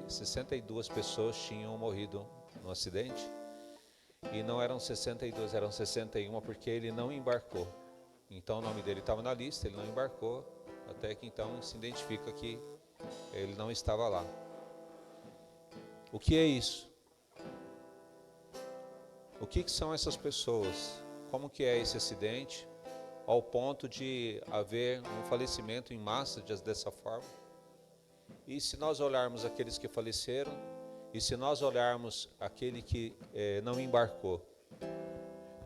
62 pessoas tinham morrido no acidente. E não eram 62, eram 61, porque ele não embarcou. Então o nome dele estava na lista, ele não embarcou, até que então se identifica que ele não estava lá. O que é isso? O que são essas pessoas? Como que é esse acidente? Ao ponto de haver um falecimento em massa dessa forma? E se nós olharmos aqueles que faleceram, e se nós olharmos aquele que não embarcou,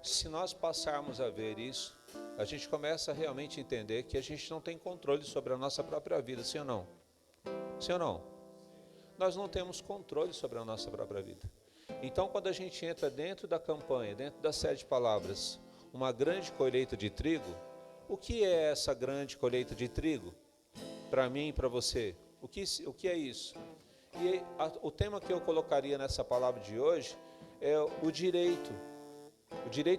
se nós passarmos a ver isso, a gente começa a realmente entender que a gente não tem controle sobre a nossa própria vida, sim ou não? Sim ou não? Nós não temos controle sobre a nossa própria vida. Então, quando a gente entra dentro da campanha, dentro da série de palavras, uma grande colheita de trigo, o que é essa grande colheita de trigo? Para mim e para você, o que é isso? E o tema que eu colocaria nessa palavra de hoje é o direito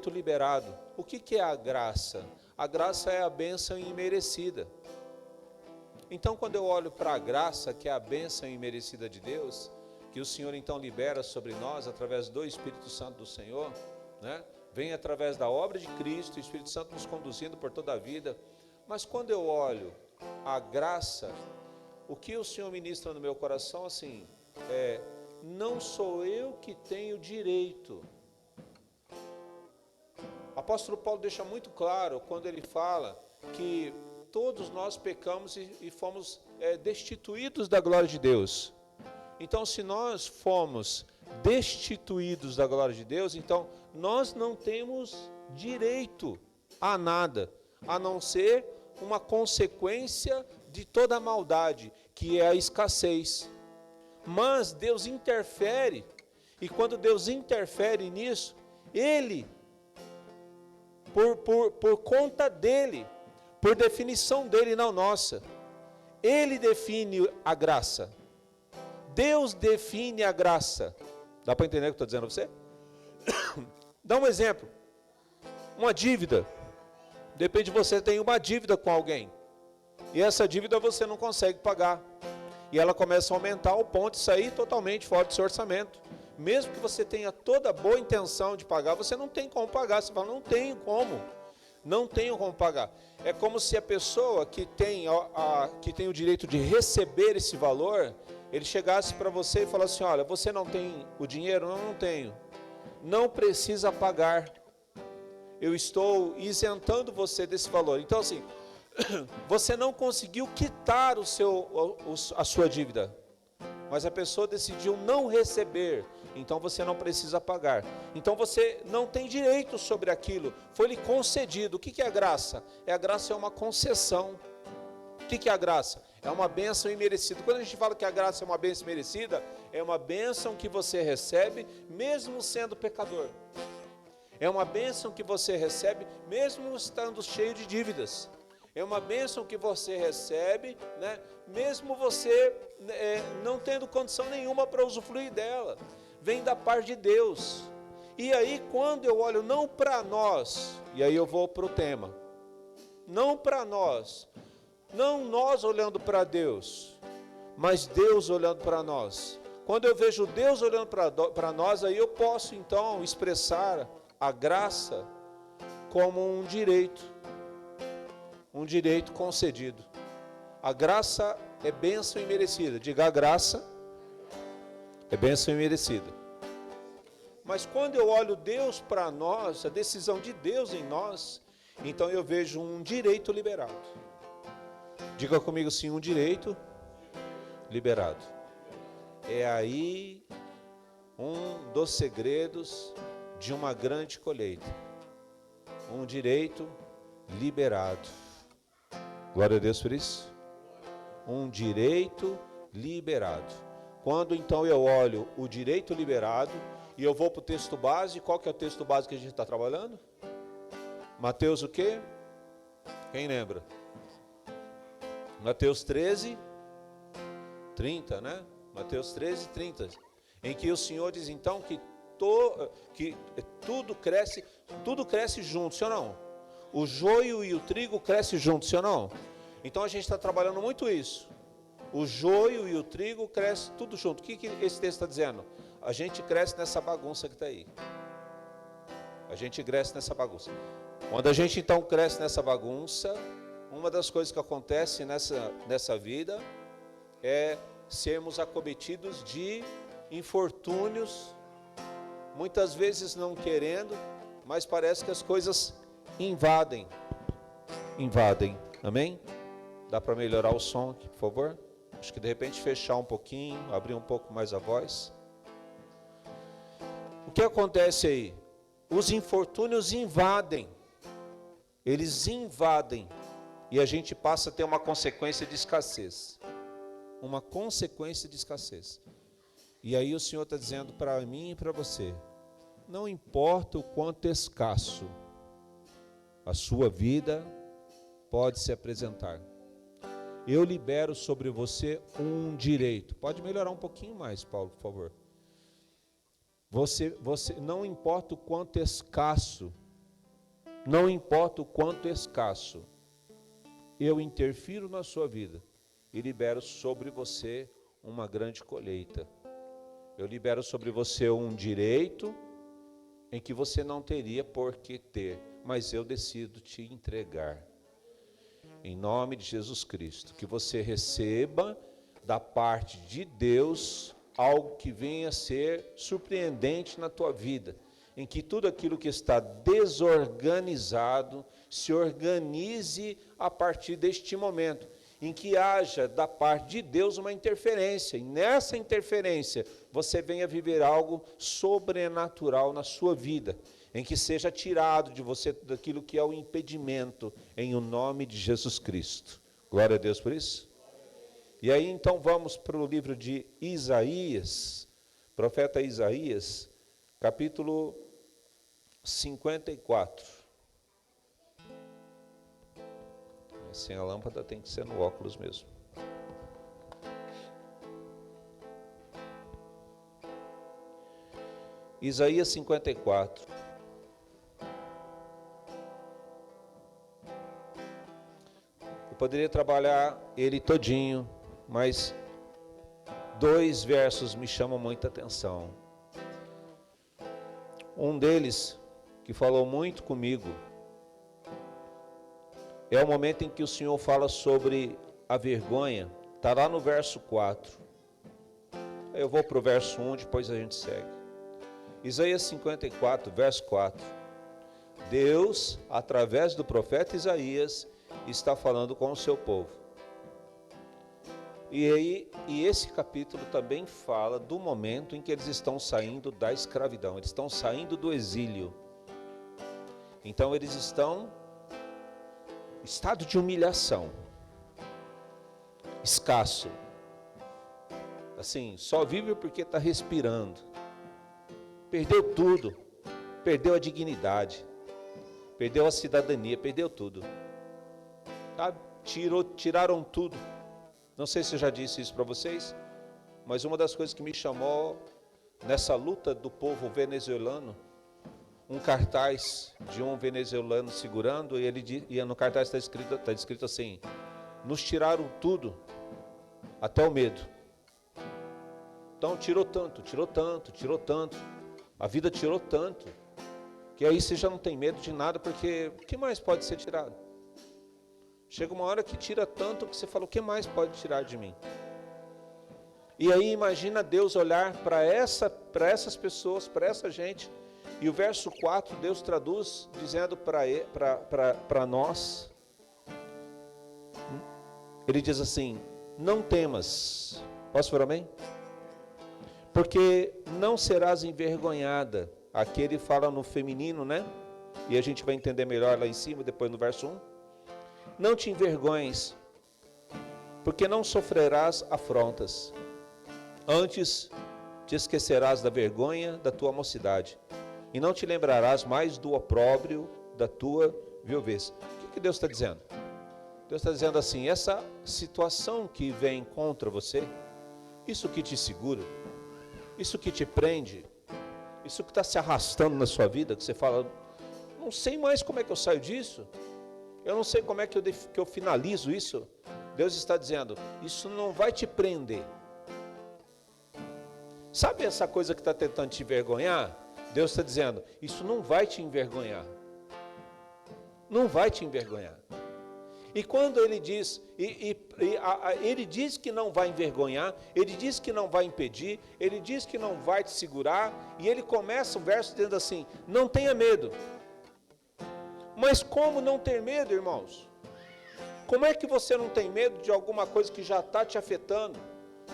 liberado. O que é a graça? A graça é a bênção imerecida. Então, quando eu olho para a graça, que é a bênção imerecida de Deus, que o Senhor então libera sobre nós através do Espírito Santo do Senhor, né? Vem através da obra de Cristo, o Espírito Santo nos conduzindo por toda a vida. Mas quando eu olho a graça, o que o Senhor ministra no meu coração, assim, não sou eu que tenho direito. O apóstolo Paulo deixa muito claro quando ele fala que todos nós pecamos e fomos destituídos da glória de Deus. Então, se nós fomos destituídos da glória de Deus, então nós não temos direito a nada, a não ser uma consequência de toda a maldade, que é a escassez. Mas Deus interfere, e quando Deus interfere nisso, Ele, por conta dEle, por definição dEle, não nossa, Ele define a graça. Deus define a graça. Dá para entender o que eu estou dizendo a você? Dá um exemplo. Uma dívida. De repente você tem uma dívida com alguém. E essa dívida você não consegue pagar. E ela começa a aumentar ao ponto de sair totalmente fora do seu orçamento. Mesmo que você tenha toda boa intenção de pagar, você não tem como pagar. Você fala, não tenho como. Não tenho como pagar. É como se a pessoa que tem o direito de receber esse valor, ele chegasse para você e falasse assim, olha, você não tem o dinheiro? Não tenho. Não precisa pagar. Eu estou isentando você desse valor. Então assim, você não conseguiu quitar a sua dívida, mas a pessoa decidiu não receber, então você não precisa pagar. Então você não tem direito sobre aquilo, foi-lhe concedido. O que é a graça? A graça é uma concessão. O que é a graça? É uma bênção imerecida. Quando a gente fala que a graça é uma bênção imerecida, é uma bênção que você recebe mesmo sendo pecador. É uma bênção que você recebe mesmo estando cheio de dívidas. É uma bênção que você recebe, né, mesmo você não tendo condição nenhuma para usufruir dela. Vem da parte de Deus. E aí quando eu olho não para nós, e aí eu vou para o tema, não para nós, não nós olhando para Deus, mas Deus olhando para nós. Quando eu vejo Deus olhando para nós, aí eu posso então expressar a graça como um direito concedido. A graça é bênção imerecida. Diga, a graça é bênção imerecida. Mas quando eu olho Deus para nós, a decisão de Deus em nós, então eu vejo um direito liberado. Diga comigo assim, um direito liberado. É aí um dos segredos de uma grande colheita. Um direito liberado. Glória a Deus por isso. Um direito liberado. Quando então eu olho o direito liberado e eu vou para o texto base, qual que é o texto base que a gente está trabalhando? Mateus o quê? Quem lembra? Mateus 13, 30, né? Mateus 13, 30. Em que o Senhor diz então que tudo cresce junto, sim ou não? O joio e o trigo crescem juntos, sim ou não? Então a gente está trabalhando muito isso. O joio e o trigo crescem tudo junto. O que esse texto está dizendo? A gente cresce nessa bagunça que está aí. A gente cresce nessa bagunça. Quando a gente então cresce nessa bagunça, uma das coisas que acontece nessa vida é sermos acometidos de infortúnios, muitas vezes não querendo, mas parece que as coisas invadem. Amém? Dá para melhorar o som aqui, por favor? Acho que de repente fechar um pouquinho, abrir um pouco mais a voz. O que acontece aí? Os infortúnios invadem. Eles invadem. E a gente passa a ter uma consequência de escassez. Uma consequência de escassez. E aí o Senhor está dizendo para mim e para você, não importa o quanto escasso a sua vida pode se apresentar. Eu libero sobre você um direito. Pode melhorar um pouquinho mais, Paulo, por favor. Você não importa o quanto escasso, não importa o quanto escasso, eu interfiro na sua vida e libero sobre você uma grande colheita. Eu libero sobre você um direito em que você não teria por que ter, mas eu decido te entregar. Em nome de Jesus Cristo, que você receba da parte de Deus algo que venha a ser surpreendente na tua vida, em que tudo aquilo que está desorganizado se organize a partir deste momento, em que haja da parte de Deus uma interferência, e nessa interferência você venha viver algo sobrenatural na sua vida, em que seja tirado de você daquilo que é o impedimento, em o nome de Jesus Cristo. Glória a Deus por isso. E aí então vamos para o livro de Isaías, profeta Isaías, capítulo 54. Sem a lâmpada tem que ser no óculos mesmo. Isaías 54. Eu poderia trabalhar ele todinho, mas 2 versos me chamam muita atenção. Um deles, que falou muito comigo, é o momento em que o Senhor fala sobre a vergonha. Está lá no verso 4. Eu vou para o verso 1, depois a gente segue. Isaías 54, verso 4. Deus, através do profeta Isaías, está falando com o seu povo. E esse capítulo também fala do momento em que eles estão saindo da escravidão. Eles estão saindo do exílio. Então eles estão em estado de humilhação. Escasso. Assim, só vive porque está respirando. Perdeu tudo. Perdeu a dignidade. Perdeu a cidadania. Perdeu tudo. Tá? Tiraram tudo. Não sei se eu já disse isso para vocês, mas uma das coisas que me chamou nessa luta do povo venezuelano, um cartaz de um venezuelano segurando, e no cartaz está escrito assim: nos tiraram tudo, até o medo. Então tirou tanto, a vida tirou tanto, que aí você já não tem medo de nada, porque o que mais pode ser tirado? Chega uma hora que tira tanto que você fala, o que mais pode tirar de mim? E aí imagina Deus olhar para essas pessoas, para essa gente, e o verso 4 Deus traduz dizendo para nós, ele diz assim: não temas. Posso falar amém? Porque não serás envergonhada. Aqui ele fala no feminino, né? E a gente vai entender melhor lá em cima, depois no verso 1. Não te envergonhes, porque não sofrerás afrontas. Antes te esquecerás da vergonha da tua mocidade, e não te lembrarás mais do opróbrio da tua viuvez. O que Deus está dizendo? Deus está dizendo assim: essa situação que vem contra você, isso que te segura, isso que te prende, isso que está se arrastando na sua vida, que você fala, não sei mais como é que eu saio disso, eu não sei como é que eu finalizo isso, Deus está dizendo, isso não vai te prender. Sabe essa coisa que está tentando te envergonhar? Deus está dizendo, isso não vai te envergonhar. Não vai te envergonhar. E quando ele diz, ele diz que não vai envergonhar, ele diz que não vai impedir, ele diz que não vai te segurar, e ele começa o verso dizendo assim, não tenha medo. Mas como não ter medo, irmãos? Como é que você não tem medo de alguma coisa que já está te afetando,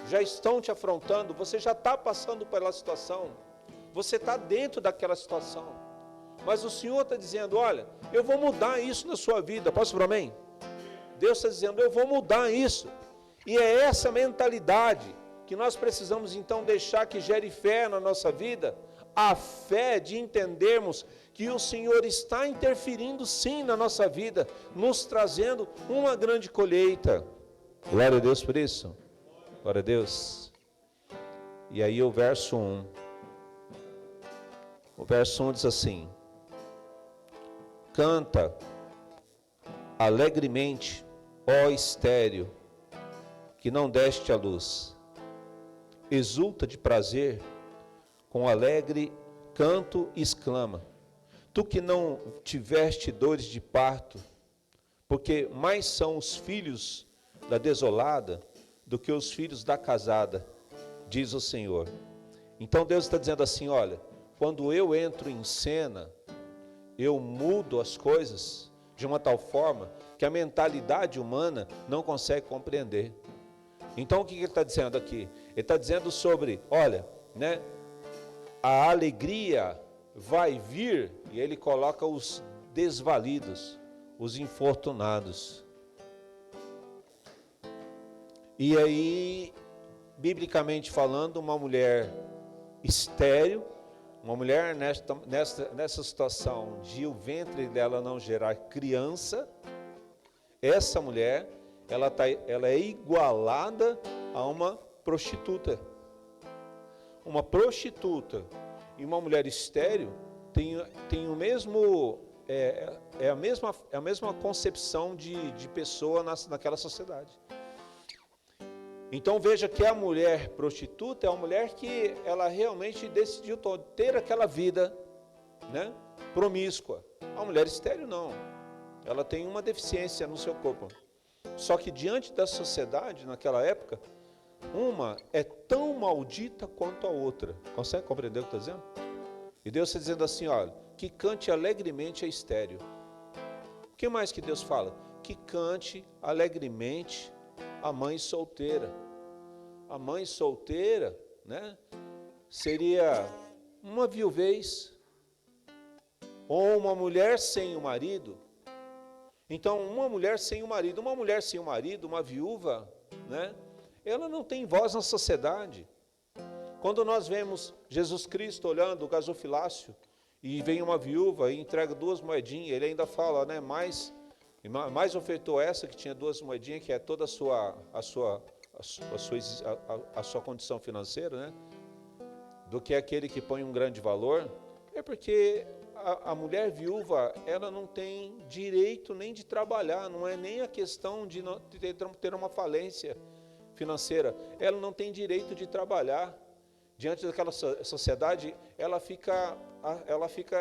já estão te afrontando, você já está passando pela situação, você está dentro daquela situação, mas o Senhor está dizendo, olha, eu vou mudar isso na sua vida, posso para mim? Deus está dizendo, eu vou mudar isso, e é essa mentalidade que nós precisamos então deixar que gere fé na nossa vida, a fé de entendermos que o Senhor está interferindo sim na nossa vida, nos trazendo uma grande colheita. Glória a Deus por isso. Glória a Deus. E aí o verso 1. O verso 1 diz assim: canta alegremente, ó estéril, que não deste a luz. Exulta de prazer, com alegre canto exclama. Tu que não tiveste dores de parto, porque mais são os filhos da desolada do que os filhos da casada, diz o Senhor. Então Deus está dizendo assim, olha, quando eu entro em cena, eu mudo as coisas de uma tal forma que a mentalidade humana não consegue compreender. Então o que ele está dizendo aqui? Ele está dizendo sobre, olha, né, a alegria vai vir, e ele coloca os desvalidos, os infortunados. E aí, biblicamente falando, uma mulher estéril, uma mulher nessa situação de o ventre dela não gerar criança, essa mulher, ela é igualada a uma prostituta. Uma prostituta e uma mulher estéril tem o mesmo, a mesma concepção de pessoa naquela sociedade. Então veja que a mulher prostituta é uma mulher que ela realmente decidiu ter aquela vida, né, promíscua. A mulher estéril não, ela tem uma deficiência no seu corpo. Só que diante da sociedade naquela época, uma é tão maldita quanto a outra. Consegue compreender o que eu estou dizendo? E Deus está dizendo assim, olha, que cante alegremente a estéril. O que mais que Deus fala? Que cante alegremente a mãe solteira. A mãe solteira, né, seria uma viuvez, ou uma mulher sem o marido. Então, uma mulher sem o marido, uma viúva, né, ela não tem voz na sociedade. Quando nós vemos Jesus Cristo olhando o gasofilácio, e vem uma viúva e entrega 2 moedinhas, ele ainda fala, né, mais ofertou essa que tinha 2 moedinhas, que é toda a sua condição financeira, né, do que aquele que põe um grande valor. É porque a mulher viúva, ela não tem direito nem de trabalhar, não é nem a questão de ter uma falência financeira, ela não tem direito de trabalhar. Diante daquela sociedade, ela fica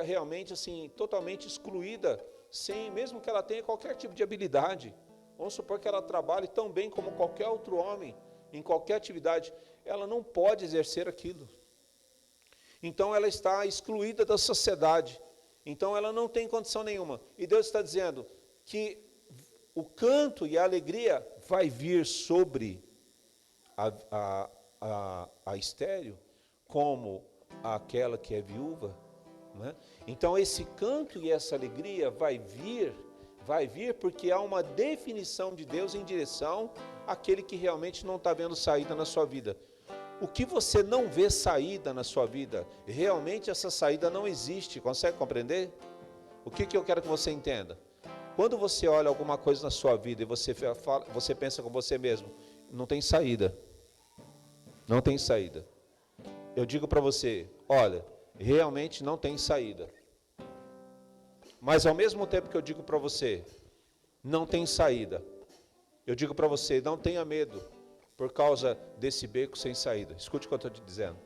realmente assim, totalmente excluída, mesmo que ela tenha qualquer tipo de habilidade. Vamos supor que ela trabalhe tão bem como qualquer outro homem, em qualquer atividade, ela não pode exercer aquilo. Então ela está excluída da sociedade, então ela não tem condição nenhuma. E Deus está dizendo que o canto e a alegria vai vir sobre a estéril, como aquela que é viúva, né? Então esse canto e essa alegria vai vir porque há uma definição de Deus em direção àquele que realmente não está vendo saída na sua vida. O que você não vê saída na sua vida, realmente essa saída não existe. Consegue compreender? O que eu quero que você entenda? Quando você olha alguma coisa na sua vida e você pensa com você mesmo, não tem saída. Não tem saída. Eu digo para você, olha, realmente não tem saída. Mas ao mesmo tempo que eu digo para você, não tem saída, Eu digo para você, não tenha medo por causa desse beco sem saída. Escute o que eu estou te dizendo.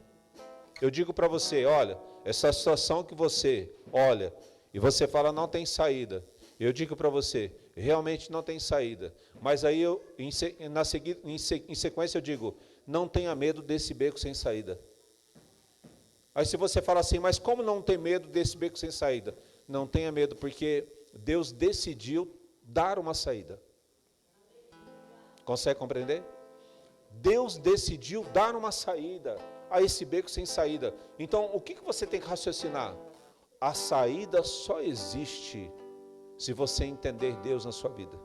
Eu digo para você, olha, essa situação que você olha e você fala não tem saída. Eu digo para você, realmente não tem saída. Mas aí em sequência eu digo, não tenha medo desse beco sem saída. Aí se você fala assim, mas como não ter medo desse beco sem saída? Não tenha medo, porque Deus decidiu dar uma saída. Consegue compreender? Deus decidiu dar uma saída a esse beco sem saída. Então, o que você tem que raciocinar? A saída só existe se você entender Deus na sua vida.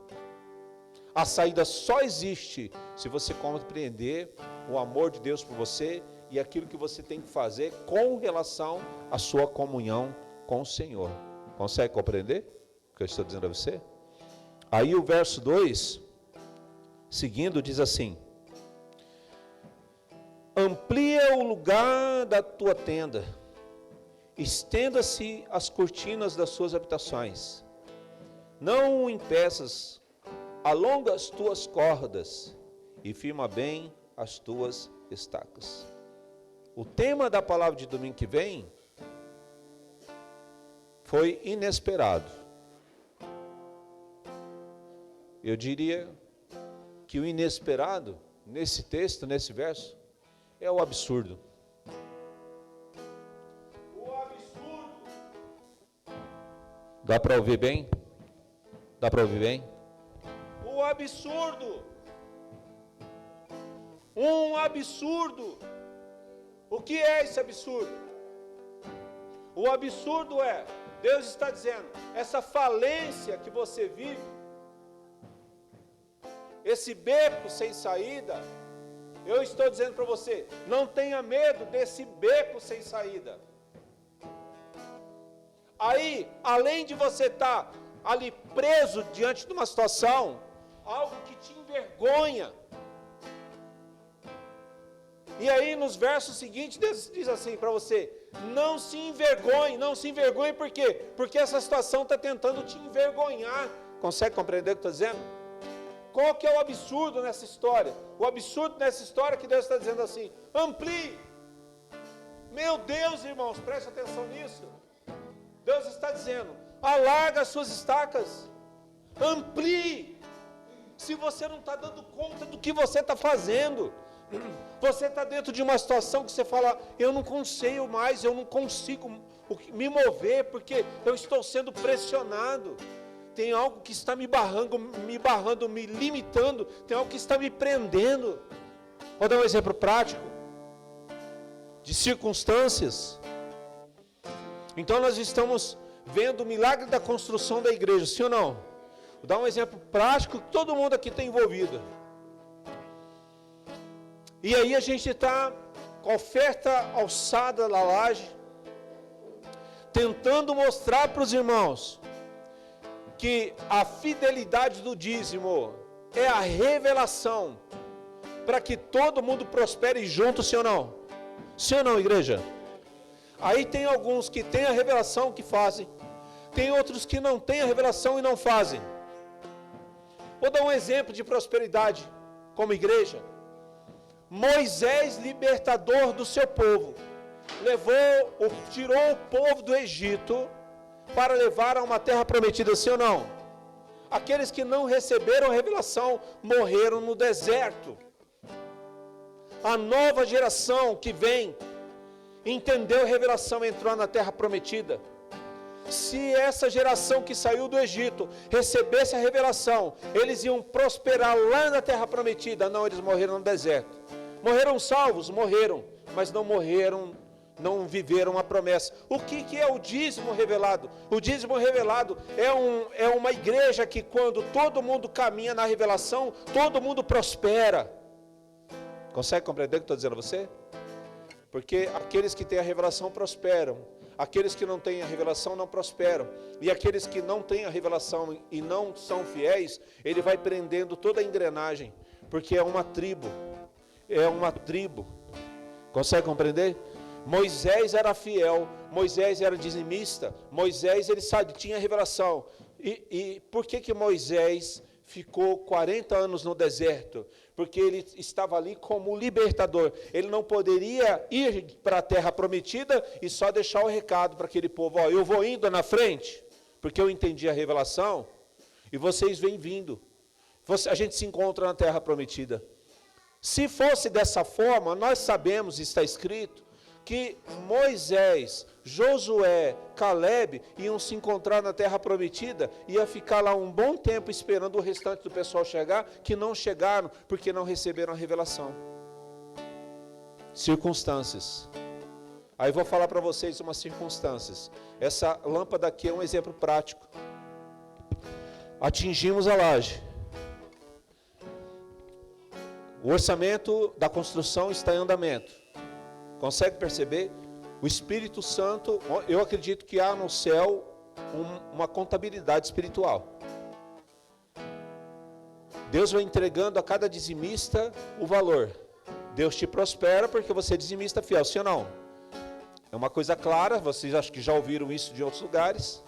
A saída só existe se você compreender o amor de Deus por você e aquilo que você tem que fazer com relação à sua comunhão com o Senhor. Consegue compreender o que eu estou dizendo a você? Aí o verso 2, seguindo, diz assim: amplia o lugar da tua tenda, estenda-se as cortinas das suas habitações, não o impeças, alonga as tuas cordas e firma bem as tuas estacas. O tema da palavra de domingo que vem foi inesperado. Eu diria que o inesperado, nesse texto, nesse verso, é o absurdo. O absurdo. Dá para ouvir bem? Dá para ouvir bem? O absurdo. Um absurdo. O que é esse absurdo? O absurdo é, Deus está dizendo, essa falência que você vive, esse beco sem saída, eu estou dizendo para você, não tenha medo desse beco sem saída. Aí, além de você estar ali preso diante de uma situação, algo que te envergonha. E aí nos versos seguintes diz assim para você, não se envergonhe, por quê? Porque essa situação está tentando te envergonhar. Consegue compreender o que eu estou dizendo? Qual que é o absurdo nessa história? O absurdo nessa história é que Deus está dizendo assim, amplie. Meu Deus, irmãos, preste atenção nisso. Deus está dizendo, alarga as suas estacas, amplie. Se você não está dando conta do que você está fazendo, você está dentro de uma situação que você fala, eu não consigo mais, eu não consigo me mover, porque eu estou sendo pressionado. Tem algo que está me barrando, me limitando, tem algo que está me prendendo. Vou dar um exemplo prático, de circunstâncias. Então nós estamos vendo o milagre da construção da igreja, sim ou não? Vou dar um exemplo prático que todo mundo aqui está envolvido. E aí a gente está com a oferta alçada na laje, tentando mostrar para os irmãos que a fidelidade do dízimo é a revelação para que todo mundo prospere junto, sim ou não? Sim ou não, igreja? Aí tem alguns que têm a revelação que fazem, tem outros que não têm a revelação e não fazem. Vou dar um exemplo de prosperidade como igreja. Moisés, libertador do seu povo, tirou o povo do Egito para levar a uma terra prometida, sim ou não? Aqueles que não receberam a revelação morreram no deserto. A nova geração que vem entendeu a revelação e entrou na terra prometida. Se essa geração que saiu do Egito recebesse a revelação, eles iam prosperar lá na terra prometida. Não, eles morreram no deserto. Morreram salvos? Morreram, mas não morreram, não viveram a promessa. O que é o dízimo revelado? O dízimo revelado é uma igreja que quando todo mundo caminha na revelação, todo mundo prospera. Consegue compreender o que estou dizendo a você? Porque aqueles que têm a revelação prosperam, aqueles que não têm a revelação não prosperam, e aqueles que não têm a revelação e não são fiéis, ele vai prendendo toda a engrenagem, porque é uma tribo, consegue compreender? Moisés era fiel, Moisés era dizimista, Moisés ele tinha a revelação, e por que Moisés ficou 40 anos no deserto, porque ele estava ali como libertador. Ele não poderia ir para a terra prometida e só deixar o recado para aquele povo, ó, eu vou indo na frente, porque eu entendi a revelação, e vocês vêm vindo. A gente se encontra na terra prometida. Se fosse dessa forma, nós sabemos, está escrito, que Moisés, Josué, Caleb iam se encontrar na terra prometida, ia ficar lá um bom tempo esperando o restante do pessoal chegar, que não chegaram porque não receberam a revelação. Circunstâncias. Aí vou falar para vocês umas circunstâncias. Essa lâmpada aqui é um exemplo prático. Atingimos a laje. O orçamento da construção está em andamento. Consegue perceber? O Espírito Santo, eu acredito que há no céu uma contabilidade espiritual. Deus vai entregando a cada dizimista o valor. Deus te prospera porque você é dizimista fiel, sim ou não? É uma coisa clara, vocês acho que já ouviram isso de outros lugares.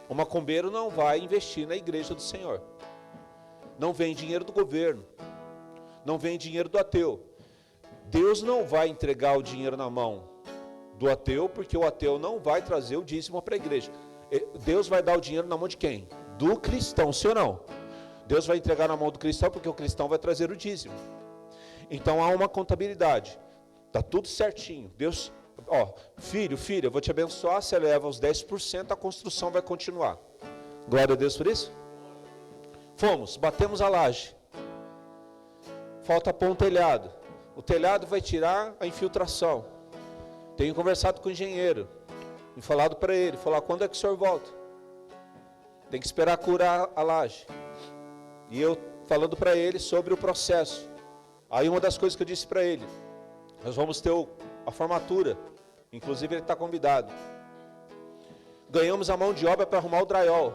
O macumbeiro não vai investir na igreja do Senhor. Não vem dinheiro do governo. Não vem dinheiro do ateu. Deus não vai entregar o dinheiro na mão do ateu, porque o ateu não vai trazer o dízimo para a igreja. Deus vai dar o dinheiro na mão de quem? Do cristão, sim ou não? Deus vai entregar na mão do cristão, porque o cristão vai trazer o dízimo. Então há uma contabilidade. Está tudo certinho. Deus, filho, filha, eu vou te abençoar, você leva os 10%, a construção vai continuar. Glória a Deus por isso. Fomos, batemos a laje. Falta pôr um telhado. O telhado vai tirar a infiltração. Tenho conversado com o engenheiro. E falado para ele, falar, quando é que o senhor volta? Tem que esperar curar a laje. E eu falando para ele sobre o processo. Aí uma das coisas que eu disse para ele, nós vamos ter a formatura. Inclusive ele está convidado. Ganhamos a mão de obra para arrumar o drywall.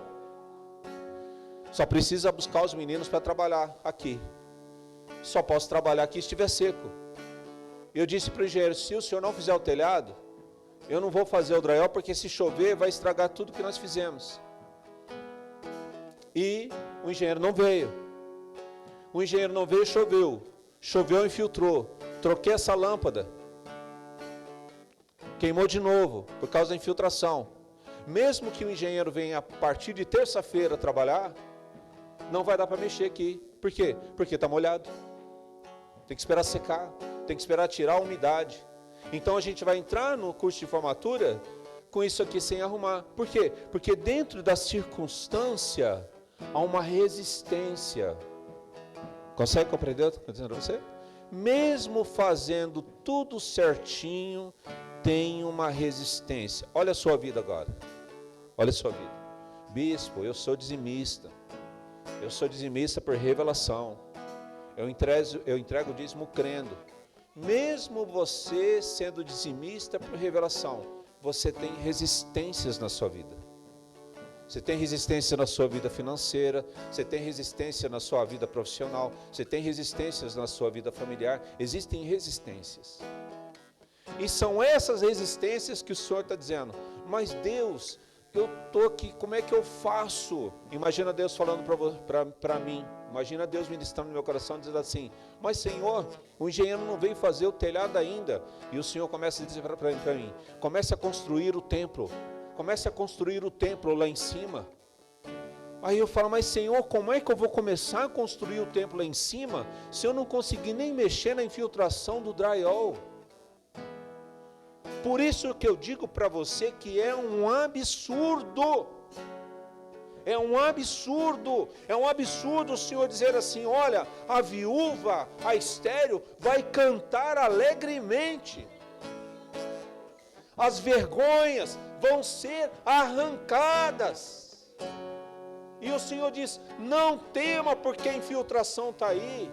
Só precisa buscar os meninos para trabalhar aqui. Só posso trabalhar aqui se estiver seco. Eu disse para o engenheiro, se o senhor não fizer o telhado, eu não vou fazer o drywall, porque se chover vai estragar tudo que nós fizemos. E o engenheiro não veio. O engenheiro não veio, choveu. Choveu, infiltrou. Troquei essa lâmpada. Queimou de novo, por causa da infiltração. Mesmo que o engenheiro venha a partir de terça-feira trabalhar, não vai dar para mexer aqui. Por quê? Porque está molhado. Tem que esperar secar, tem que esperar tirar a umidade. Então a gente vai entrar no curso de formatura com isso aqui sem arrumar. Por quê? Porque dentro da circunstância há uma resistência. Consegue compreender o que eu estou dizendo para você? Mesmo fazendo tudo certinho, tem uma resistência. Olha a sua vida agora. Olha a sua vida. Bispo, eu sou dizimista. Eu sou dizimista por revelação. Eu entrego o dízimo crendo. Mesmo você sendo dizimista por revelação, você tem resistências na sua vida. Você tem resistência na sua vida financeira, você tem resistência na sua vida profissional, você tem resistências na sua vida familiar. Existem resistências. E são essas resistências que o Senhor está dizendo, mas Deus, eu estou aqui, como é que eu faço? Imagina Deus falando para mim, imagina Deus ministrando no meu coração, dizendo assim, mas Senhor, o engenheiro não veio fazer o telhado ainda. E o Senhor começa a dizer para mim, comece a construir o templo, comece a construir o templo lá em cima. Aí eu falo, mas Senhor, como é que eu vou começar a construir o templo lá em cima, se eu não conseguir nem mexer na infiltração do drywall? Por isso que eu digo para você que é um absurdo. É um absurdo o Senhor dizer assim, olha, a viúva, a estéril, vai cantar alegremente. As vergonhas vão ser arrancadas. E o Senhor diz, não tema porque a infiltração está aí.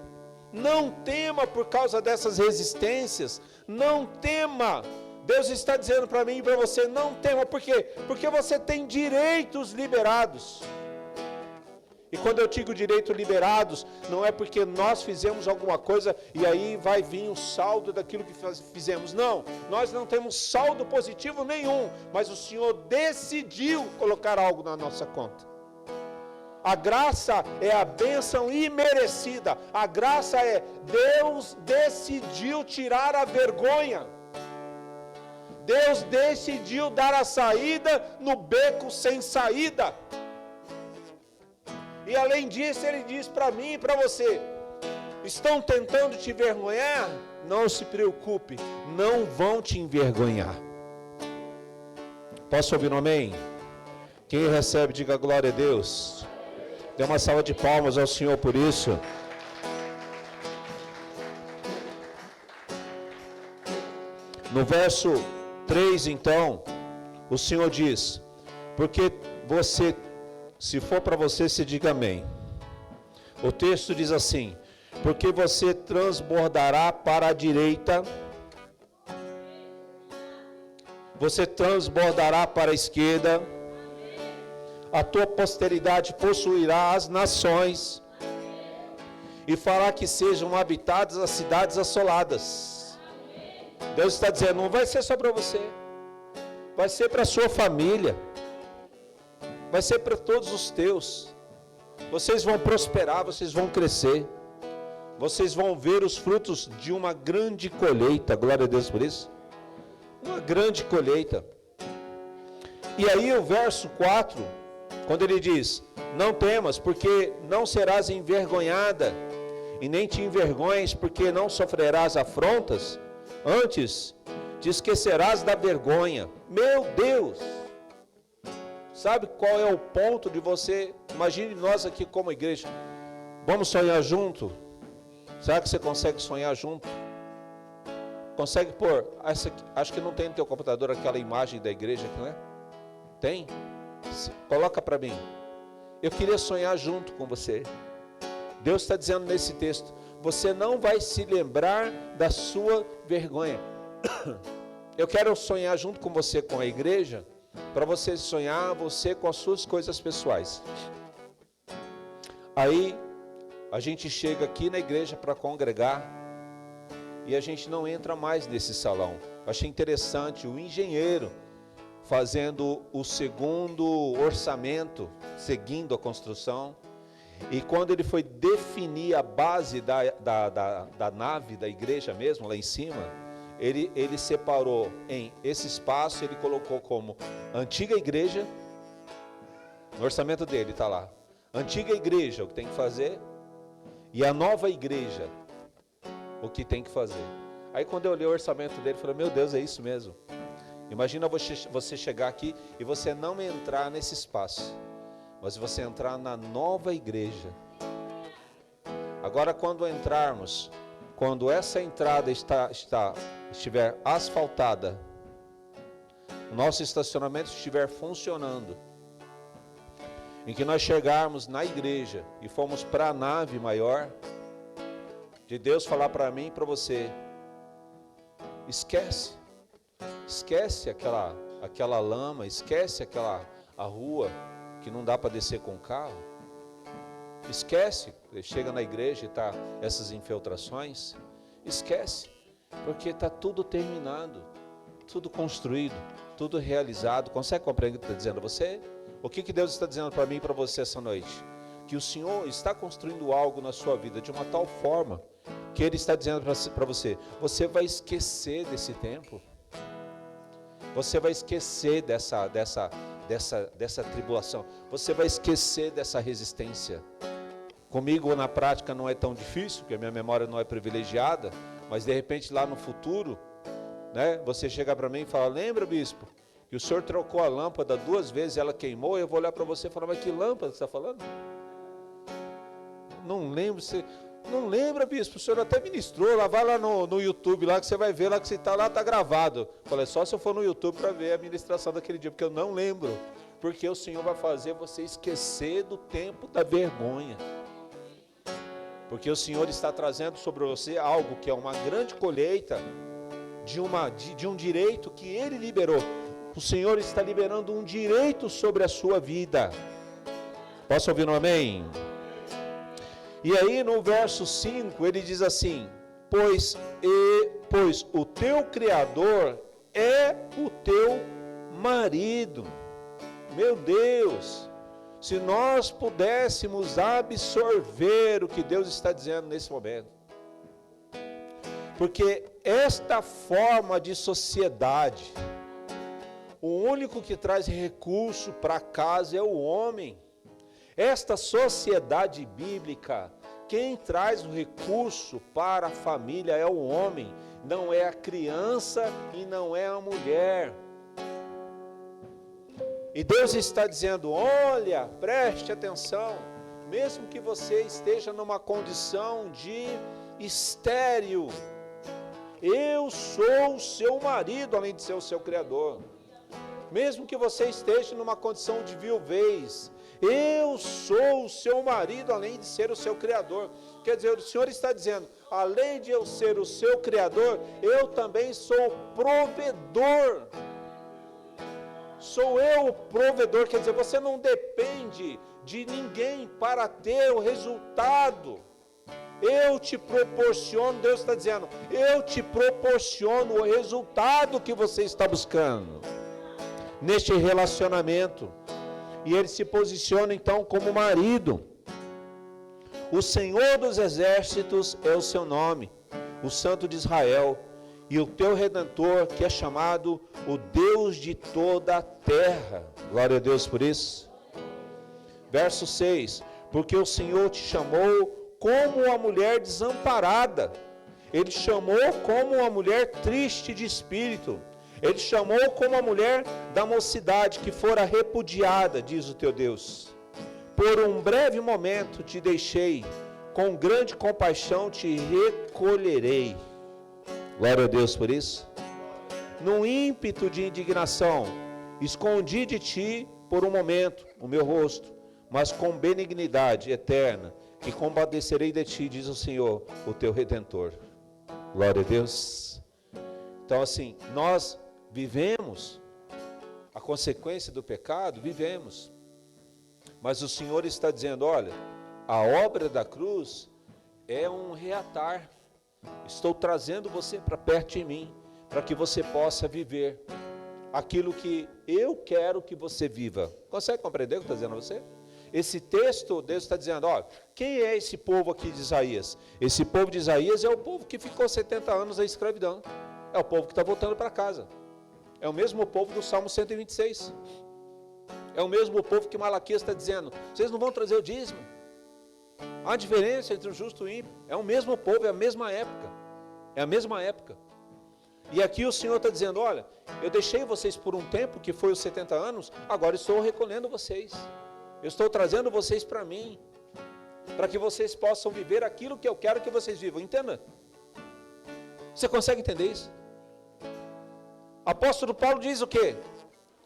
Não tema por causa dessas resistências. Não tema. Deus está dizendo para mim e para você, não tema, por quê? Porque você tem direitos liberados. E quando eu digo direitos liberados, não é porque nós fizemos alguma coisa e aí vai vir o saldo daquilo que fizemos. Não, nós não temos saldo positivo nenhum, mas o Senhor decidiu colocar algo na nossa conta. A graça é a bênção imerecida. A graça é Deus decidiu tirar a vergonha. Deus decidiu dar a saída no beco sem saída. E além disso, Ele diz para mim e para você: estão tentando te envergonhar? Não se preocupe, não vão te envergonhar. Posso ouvir um amém? Quem recebe, diga glória a Deus. Dê uma salva de palmas ao Senhor por isso. No verso 3, então, o Senhor diz: porque você, se for para você, se diga amém. O texto diz assim: porque você transbordará para a direita, você transbordará para a esquerda, a tua posteridade possuirá as nações, e fará que sejam habitadas as cidades assoladas. Deus está dizendo, não vai ser só para você, vai ser para a sua família, vai ser para todos os teus. Vocês vão prosperar, vocês vão crescer, vocês vão ver os frutos de uma grande colheita. Glória a Deus por isso. Uma grande colheita. E aí o verso 4, quando ele diz: não temas, porque não serás envergonhada, e nem te envergonhes, porque não sofrerás afrontas, antes te esquecerás da vergonha. Meu Deus! Sabe qual é o ponto de você? Imagine nós aqui como igreja. Vamos sonhar junto? Será que você consegue sonhar junto? Consegue pôr? Acho que não tem no teu computador aquela imagem da igreja aqui, não é? Tem? Coloca para mim. Eu queria sonhar junto com você. Deus está dizendo nesse texto: você não vai se lembrar da sua vergonha. Eu quero sonhar junto com você, com a igreja, para você sonhar você com as suas coisas pessoais. Aí a gente chega aqui na igreja para congregar e a gente não entra mais nesse salão. Achei interessante o engenheiro fazendo o segundo orçamento, seguindo a construção. E quando ele foi definir a base da nave, da igreja mesmo, lá em cima, ele separou em esse espaço, ele colocou como antiga igreja, no orçamento dele está lá, antiga igreja, o que tem que fazer, e a nova igreja, o que tem que fazer. Aí quando eu olhei o orçamento dele, eu falei, meu Deus, é isso mesmo. Imagina você chegar aqui e você não entrar nesse espaço, mas você entrar na nova igreja. Agora quando entrarmos, quando essa entrada estiver asfaltada, o nosso estacionamento estiver funcionando, em que nós chegarmos na igreja e fomos para a nave maior, de Deus falar para mim e para você, esquece aquela lama, esquece a rua que não dá para descer com o carro, esquece, chega na igreja e está essas infiltrações, esquece, porque está tudo terminado, tudo construído, tudo realizado. Consegue compreender o que está dizendo a você? O que Deus está dizendo para mim e para você essa noite? Que o Senhor está construindo algo na sua vida de uma tal forma que Ele está dizendo para você, você vai esquecer desse tempo, você vai esquecer dessa tribulação, você vai esquecer dessa resistência. Comigo na prática não é tão difícil, porque a minha memória não é privilegiada, mas de repente lá no futuro, né, você chega para mim e fala, lembra, bispo, que o senhor trocou a lâmpada 2 vezes, ela queimou, eu vou olhar para você e falar, mas que lâmpada você está falando? Não lembro, não lembra, bispo, o senhor até ministrou, lá vai lá no YouTube, lá que você vai ver, lá que você está lá, está gravado. Falei, só se eu for no YouTube para ver a ministração daquele dia, porque eu não lembro, porque o Senhor vai fazer você esquecer do tempo da vergonha, porque o Senhor está trazendo sobre você algo que é uma grande colheita, de um direito que Ele liberou. O Senhor está liberando um direito sobre a sua vida. Posso ouvir um amém? E aí no verso 5 ele diz assim, pois o teu Criador é o teu marido. Meu Deus, se nós pudéssemos absorver o que Deus está dizendo nesse momento. Porque esta forma de sociedade, o único que traz recurso para casa é o homem. Esta sociedade bíblica, quem traz o recurso para a família é o homem, não é a criança e não é a mulher. E Deus está dizendo, olha, preste atenção, mesmo que você esteja numa condição de estéril, eu sou o seu marido, além de ser o seu criador. Mesmo que você esteja numa condição de viuvez, eu sou o seu marido, além de ser o seu criador. Quer dizer, o Senhor está dizendo, além de eu ser o seu criador, eu também sou o provedor. Sou eu o provedor, quer dizer, você não depende de ninguém para ter o resultado. Eu te proporciono, Deus está dizendo, eu te proporciono o resultado que você está buscando neste relacionamento. E ele se posiciona então como marido. O Senhor dos Exércitos é o seu nome, o Santo de Israel, e o teu Redentor, que é chamado o Deus de toda a terra. Glória a Deus por isso. Verso 6, porque o Senhor te chamou como uma mulher desamparada, Ele chamou como uma mulher triste de espírito, Ele chamou como a mulher da mocidade que fora repudiada, diz o teu Deus. Por um breve momento te deixei, com grande compaixão te recolherei. Glória a Deus por isso. Num ímpeto de indignação, escondi de ti por um momento o meu rosto, mas com benignidade eterna, que compadecerei de ti, diz o Senhor, o teu Redentor. Glória a Deus. Então assim, nós vivemos a consequência do pecado, vivemos. Mas o Senhor está dizendo, olha, a obra da cruz é um reatar. Estou trazendo você para perto de mim, para que você possa viver aquilo que eu quero que você viva. Consegue compreender o que eu estou dizendo a você? Esse texto, Deus está dizendo, olha, quem é esse povo aqui de Isaías? Esse povo de Isaías é o povo que ficou 70 anos na escravidão. É o povo que está voltando para casa. É o mesmo povo do Salmo 126. É o mesmo povo que Malaquias está dizendo, vocês não vão trazer o dízimo. Há diferença entre o justo e o ímpio. É o mesmo povo, é a mesma época. É a mesma época. E aqui o Senhor está dizendo, olha, eu deixei vocês por um tempo, que foi os 70 anos, agora estou recolhendo vocês. Eu estou trazendo vocês para mim, para que vocês possam viver aquilo que eu quero que vocês vivam. Entenda? Você consegue entender isso? Apóstolo Paulo diz o quê?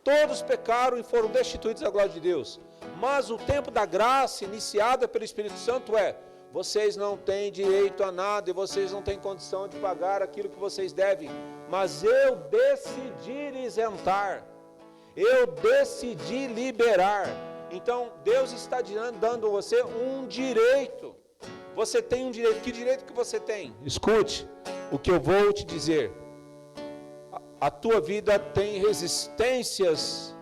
Todos pecaram e foram destituídos da glória de Deus. Mas o tempo da graça iniciada pelo Espírito Santo é, vocês não têm direito a nada e vocês não têm condição de pagar aquilo que vocês devem. Mas eu decidi isentar. Eu decidi liberar. Então, Deus está dando a você um direito. Você tem um direito. Que direito que você tem? Escute o que eu vou te dizer. A tua vida tem resistências,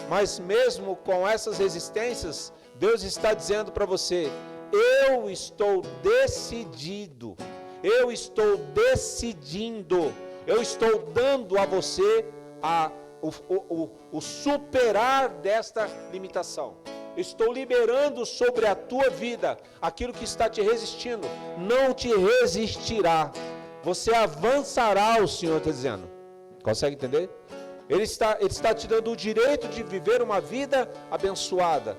mas mesmo com essas resistências, Deus está dizendo para você, eu estou decidido, eu estou decidindo, eu estou dando a você o superar desta limitação. Estou liberando sobre a tua vida aquilo que está te resistindo, não te resistirá. Você avançará, o Senhor está dizendo. Consegue entender? Ele está te dando o direito de viver uma vida abençoada,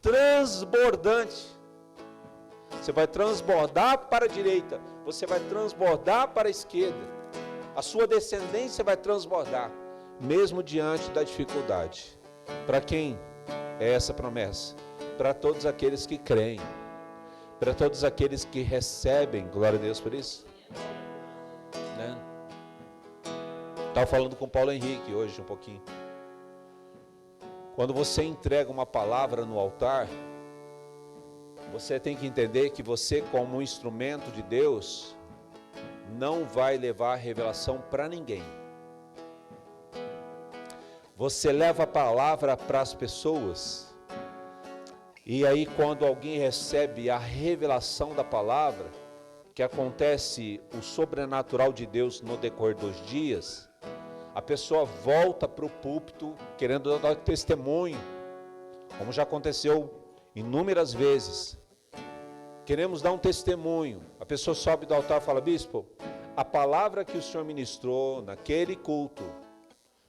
transbordante. Você vai transbordar para a direita, você vai transbordar para a esquerda. A sua descendência vai transbordar, mesmo diante da dificuldade. Para quem é essa promessa? Para todos aqueles que creem, para todos aqueles que recebem, glória a Deus por isso. Né? Estava falando com o Paulo Henrique hoje um pouquinho. Quando você entrega uma palavra no altar, você tem que entender que você, como um instrumento de Deus, não vai levar a revelação para ninguém. Você leva a palavra para as pessoas, E aí quando alguém recebe a revelação da palavra, que acontece o sobrenatural de Deus no decorrer dos dias, a pessoa volta para o púlpito querendo dar testemunho, como já aconteceu inúmeras vezes. Queremos dar um testemunho. A pessoa sobe do altar e fala: bispo, a palavra que o senhor ministrou naquele culto,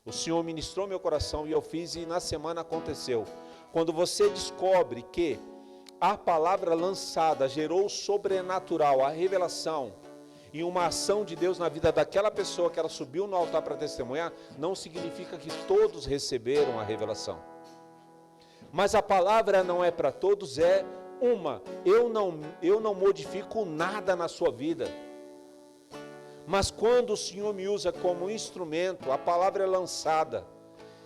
o senhor ministrou meu coração e eu fiz, e na semana aconteceu. Quando você descobre que a palavra lançada gerou o sobrenatural, a revelação e uma ação de Deus na vida daquela pessoa que ela subiu no altar para testemunhar, não significa que todos receberam a revelação. Mas a palavra não é para todos, é uma. Eu não modifico nada na sua vida. Mas quando o Senhor me usa como instrumento, a palavra é lançada.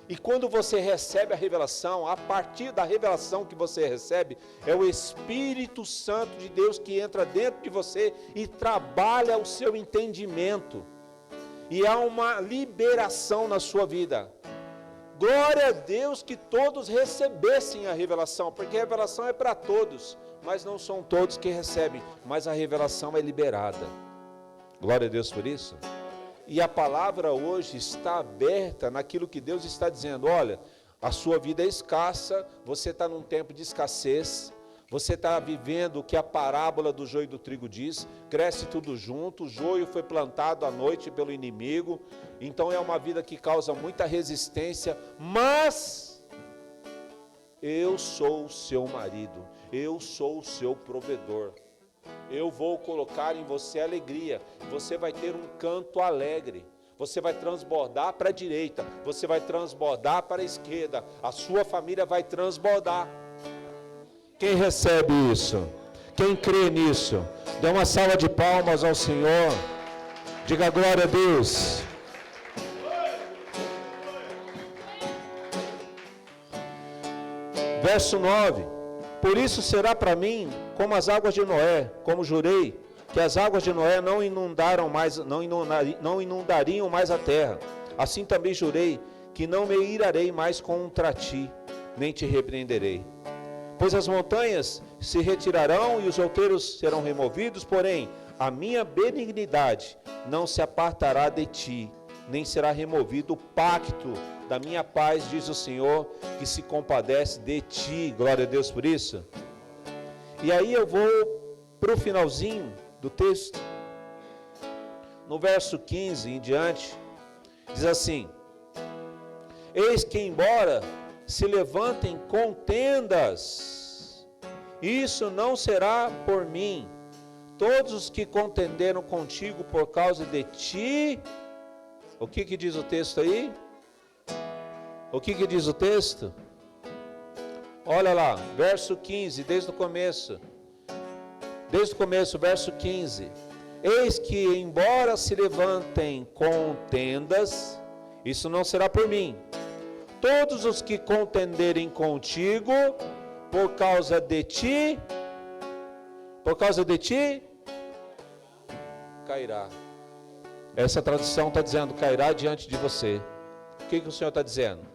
E quando você recebe a revelação, a partir da revelação que você recebe, é o Espírito Santo de Deus que entra dentro de você e trabalha o seu entendimento. E há uma liberação na sua vida. Glória a Deus que todos recebessem a revelação, porque a revelação é para todos, mas não são todos que recebem, mas a revelação é liberada. Glória a Deus por isso. E a palavra hoje está aberta naquilo que Deus está dizendo. Olha, a sua vida é escassa, você está num tempo de escassez, você está vivendo o que a parábola do joio e do trigo diz, cresce tudo junto, o joio foi plantado à noite pelo inimigo, então é uma vida que causa muita resistência, mas eu sou o seu marido, eu sou o seu provedor. Eu vou colocar em você alegria, você vai ter um canto alegre, você vai transbordar para a direita, você vai transbordar para a esquerda, a sua família vai transbordar. Quem recebe isso? Quem crê nisso? Dê uma salva de palmas ao Senhor, diga glória a Deus. Verso 9. Por isso será para mim como as águas de Noé, como jurei, que as águas de Noé não inundariam mais a terra. Assim também jurei que não me irarei mais contra ti, nem te repreenderei. Pois as montanhas se retirarão e os outeiros serão removidos, porém a minha benignidade não se apartará de ti, nem será removido o pacto da minha paz, diz o Senhor, que se compadece de ti. Glória a Deus por isso. E aí eu vou para o finalzinho do texto, no verso 15 em diante, diz assim: eis que embora se levantem contendas, isso não será por mim. Todos os que contenderam contigo por causa de ti, o que diz o texto aí? O que diz o texto? Olha lá, verso 15, desde o começo. Desde o começo, verso 15. Eis que, embora se levantem contendas, isso não será por mim. Todos os que contenderem contigo, por causa de ti, cairá. Essa tradução está dizendo, cairá diante de você. O que o Senhor está dizendo?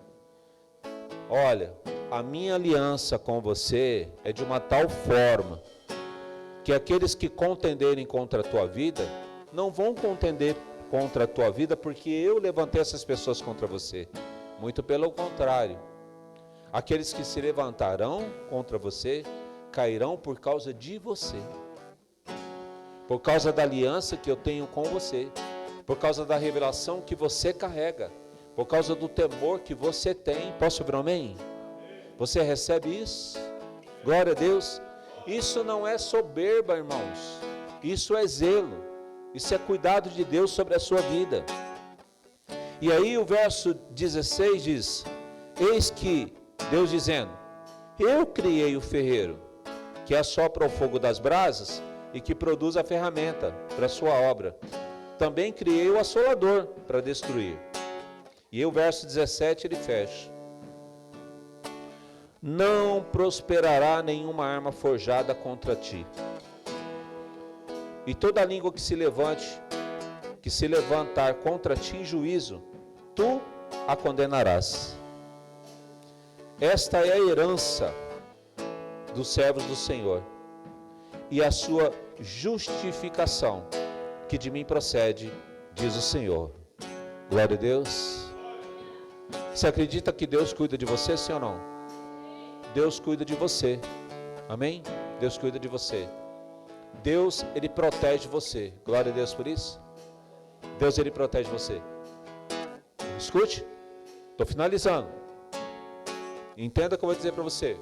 Olha, a minha aliança com você é de uma tal forma que aqueles que contenderem contra a tua vida não vão contender contra a tua vida porque eu levantei essas pessoas contra você. Muito pelo contrário. Aqueles que se levantarão contra você cairão por causa de você. Por causa da aliança que eu tenho com você. Por causa da revelação que você carrega. Por causa do temor que você tem. Posso ouvir um amém? Você recebe isso? Glória a Deus. Isso não é soberba, irmãos. Isso é zelo. Isso é cuidado de Deus sobre a sua vida. E aí o verso 16 diz: eis que, Deus dizendo, eu criei o ferreiro, que assopra o fogo das brasas e que produz a ferramenta para a sua obra. Também criei o assolador para destruir. E o verso 17 ele fecha: não prosperará nenhuma arma forjada contra ti. E toda língua que se levantar contra ti em juízo, tu a condenarás. Esta é a herança dos servos do Senhor, e a sua justificação, que de mim procede, diz o Senhor. Glória a Deus. Você acredita que Deus cuida de você, sim ou não? Deus cuida de você. Amém? Deus cuida de você. Deus, Ele protege você. Glória a Deus por isso. Deus, Ele protege você. Escute. Estou finalizando. Entenda o que eu vou dizer para você.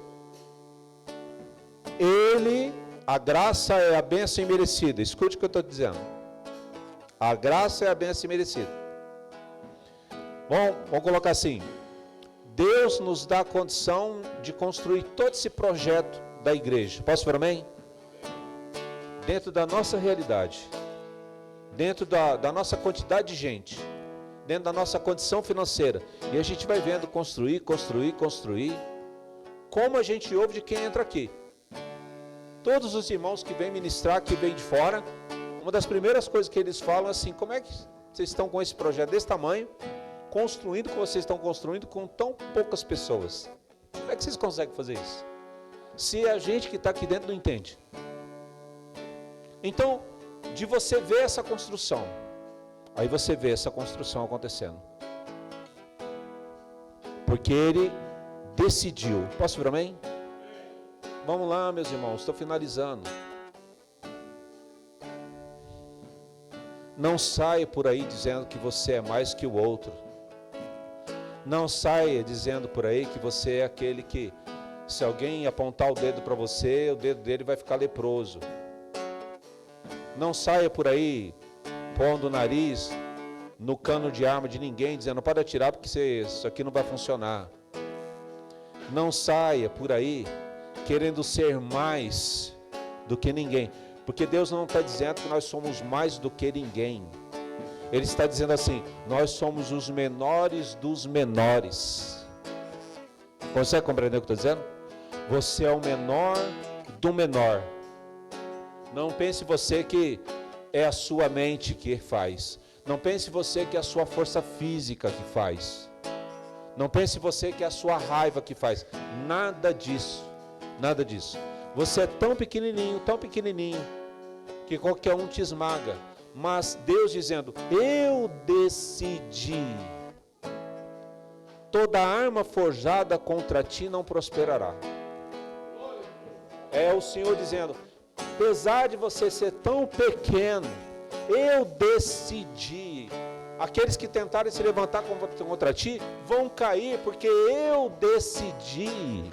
A graça é a bênção imerecida. Escute o que eu estou dizendo. A graça é a bênção imerecida. Bom, vamos colocar assim. Deus nos dá a condição de construir todo esse projeto da igreja. Posso ver amém? Dentro da nossa realidade. Dentro da nossa quantidade de gente. Dentro da nossa condição financeira. E a gente vai vendo construir. Como a gente ouve de quem entra aqui. Todos os irmãos que vêm ministrar, que vêm de fora, uma das primeiras coisas que eles falam é assim: como é que vocês estão com esse projeto desse tamanho, construindo o que vocês estão construindo com tão poucas pessoas? Como é que vocês conseguem fazer isso? Se a gente que está aqui dentro não entende. Então, de você ver essa construção, aí você vê essa construção acontecendo. Porque Ele decidiu. Posso vir amém? Vamos lá, meus irmãos, estou finalizando. Não saia por aí dizendo que você é mais que o outro. Não saia dizendo por aí que você é aquele que, se alguém apontar o dedo para você, o dedo dele vai ficar leproso. Não saia por aí pondo o nariz no cano de arma de ninguém, dizendo: para atirar porque isso aqui não vai funcionar. Não saia por aí querendo ser mais do que ninguém, porque Deus não está dizendo que nós somos mais do que ninguém. Ele está dizendo assim: nós somos os menores dos menores. Consegue compreender o que eu estou dizendo? Você é o menor do menor. Não pense você que é a sua mente que faz. Não pense você que é a sua força física que faz. Não pense você que é a sua raiva que faz. Nada disso. Nada disso. Você é tão pequenininho, que qualquer um te esmaga. Mas Deus dizendo: eu decidi. Toda arma forjada contra ti não prosperará. É o Senhor dizendo: apesar de você ser tão pequeno, eu decidi. Aqueles que tentarem se levantar contra ti vão cair, porque eu decidi.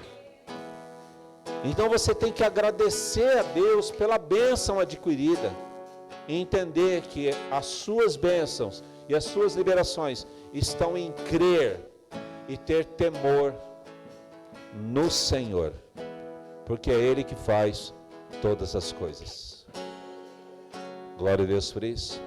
Então você tem que agradecer a Deus pela bênção adquirida e entender que as suas bênçãos e as suas liberações estão em crer e ter temor no Senhor, porque é Ele que faz todas as coisas. Glória a Deus por isso.